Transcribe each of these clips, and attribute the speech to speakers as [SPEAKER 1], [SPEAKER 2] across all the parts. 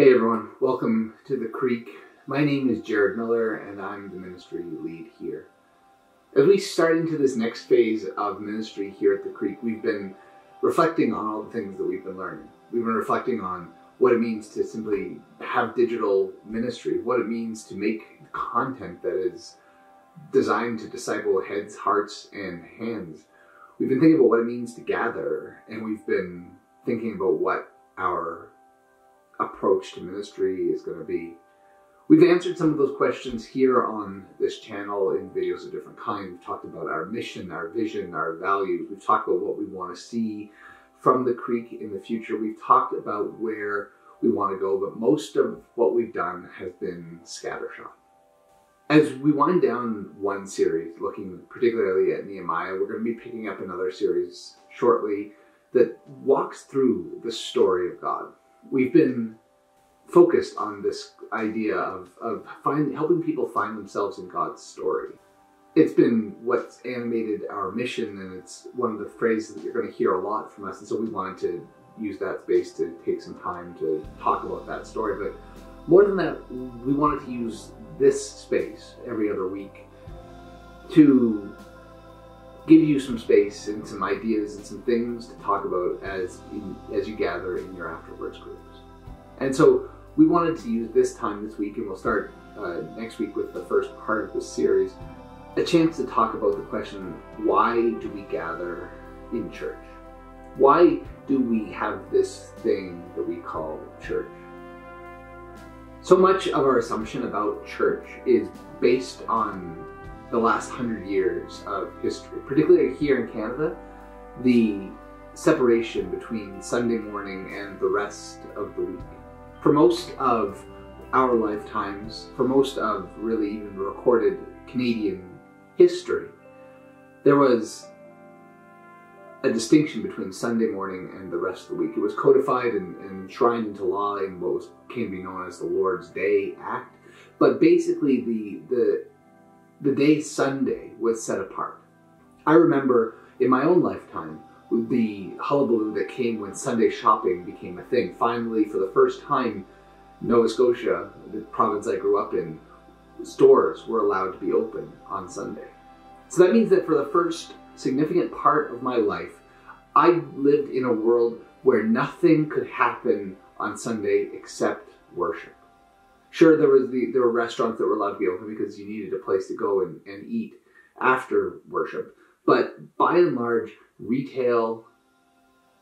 [SPEAKER 1] Hey everyone, welcome to the Creek. My name is Jared Miller and I'm the ministry lead here. As we start into this next phase of ministry here at the Creek, we've been reflecting on all the things that we've been learning. We've been reflecting on what it means to simply have digital ministry, what it means to make content that is designed to disciple heads, hearts, and hands. We've been thinking about what it means to gather, and we've been thinking about what our approach to ministry is going to be. We've answered some of those questions here on this channel in videos of different kinds. We've talked about our mission, our vision, our values. We've talked about what we want to see from the Creek in the future. We've talked about where we want to go, but most of what we've done has been scattershot. As we wind down one series, looking particularly at Nehemiah, we're going to be picking up another series shortly that walks through the story of God. We've been focused on this idea of helping people find themselves in God's story. It's been what's animated our mission, and it's one of the phrases that you're going to hear a lot from us, and so we wanted to use that space to take some time to talk about that story. But more than that, we wanted to use this space every other week to give you some space and some ideas and some things to talk about as you gather in your AfterWords groups. And so we wanted to use this time this week, and we'll start next week with the first part of this series, a chance to talk about the question, why do we gather in church? Why do we have this thing that we call church? So much of our assumption about church is based on the last 100 years of history, particularly here in Canada, the separation between Sunday morning and the rest of the week. For most of our lifetimes, for most of really even recorded Canadian history, there was a distinction between Sunday morning and the rest of the week. It was codified and enshrined into law in what came to be known as the Lord's Day Act. But basically the day Sunday was set apart. I remember in my own lifetime the hullabaloo that came when Sunday shopping became a thing. Finally, for the first time, Nova Scotia, the province I grew up in, stores were allowed to be open on Sunday. So that means that for the first significant part of my life, I lived in a world where nothing could happen on Sunday except worship. Sure, there were restaurants that were allowed to be open because you needed a place to go and eat after worship. But by and large, retail,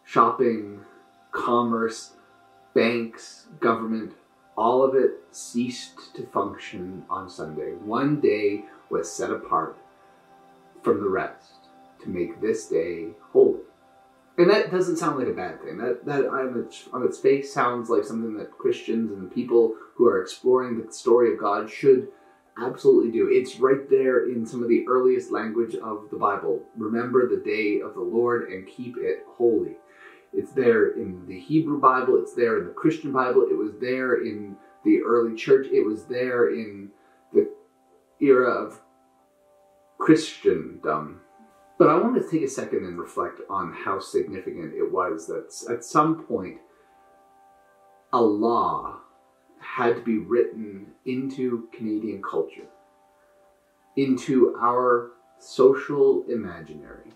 [SPEAKER 1] shopping, commerce, banks, government, all of it ceased to function on Sunday. One day was set apart from the rest to make this day holy. And that doesn't sound like a bad thing. That on its face sounds like something that Christians and people who are exploring the story of God should absolutely do. It's right there in some of the earliest language of the Bible. Remember the day of the Lord and keep it holy. It's there in the Hebrew Bible. It's there in the Christian Bible. It was there in the early church. It was there in the era of Christendom. But I want to take a second and reflect on how significant it was that at some point a law had to be written into Canadian culture, into our social imaginary,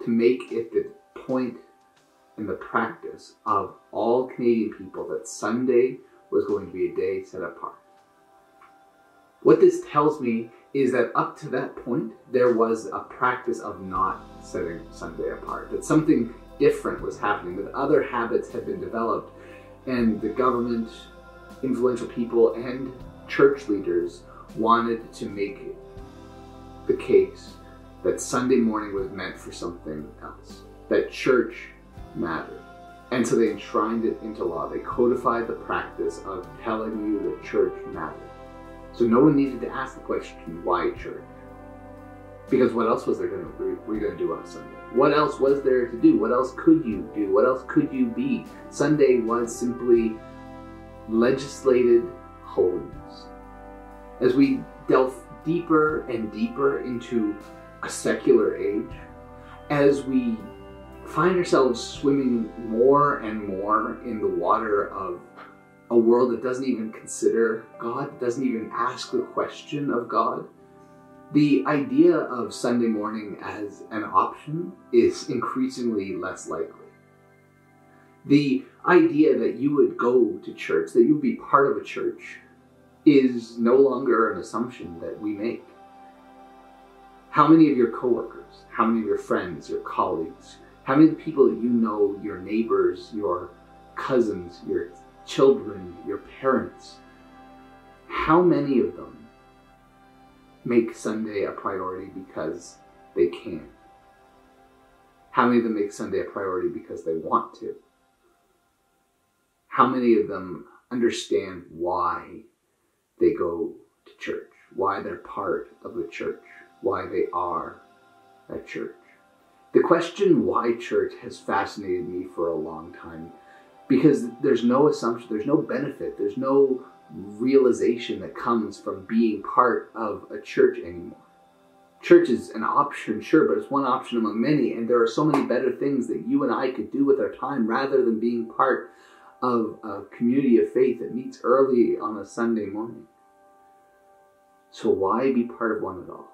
[SPEAKER 1] to make it the point and the practice of all Canadian people that Sunday was going to be a day set apart. What this tells me is that up to that point, there was a practice of not setting Sunday apart, that something different was happening, that other habits had been developed, and the government, influential people, and church leaders wanted to make the case that Sunday morning was meant for something else, that church mattered. And so they enshrined it into law. They codified the practice of telling you that church mattered. So no one needed to ask the question, why church? Because what else was we going to do on Sunday? What else was there to do? What else could you do? What else could you be? Sunday was simply legislated holiness. As we delve deeper and deeper into a secular age, as we find ourselves swimming more and more in the water of a world that doesn't even consider God, doesn't even ask the question of God, the idea of Sunday morning as an option is increasingly less likely. The idea that you would go to church, that you would be part of a church, is no longer an assumption that we make. How many of your coworkers, how many of your friends, your colleagues, how many of the people that you know, your neighbors, your cousins, your children, your parents, how many of them make Sunday a priority because they can? How many of them make Sunday a priority because they want to? How many of them understand why they go to church, why they're part of the church, why they are at church? The question why church has fascinated me for a long time, because there's no assumption, there's no benefit, there's no realization that comes from being part of a church anymore. Church is an option, sure, but it's one option among many, and there are so many better things that you and I could do with our time rather than being part of a community of faith that meets early on a Sunday morning. So why be part of one at all?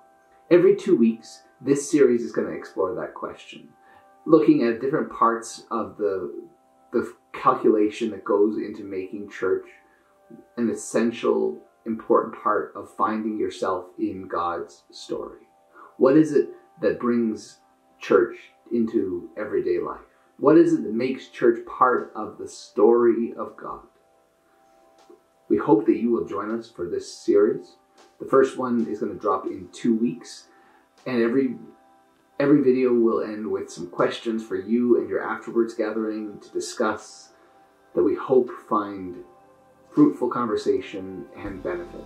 [SPEAKER 1] Every 2 weeks, this series is going to explore that question, looking at different parts of the calculation that goes into making church an essential, important part of finding yourself in God's story. What is it that brings church into everyday life? What is it that makes church part of the story of God? We hope that you will join us for this series. The first one is going to drop in 2 weeks, and every video will end with some questions for you and your AfterWords gathering to discuss that we hope find fruitful conversation and benefit.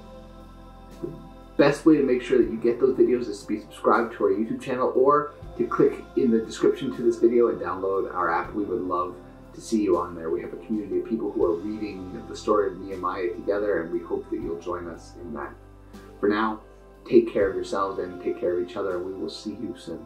[SPEAKER 1] The best way to make sure that you get those videos is to be subscribed to our YouTube channel or to click in the description to this video and download our app. We would love to see you on there. We have a community of people who are reading the story of Nehemiah together, and we hope that you'll join us in that. For now, take care of yourselves and take care of each other. We will see you soon.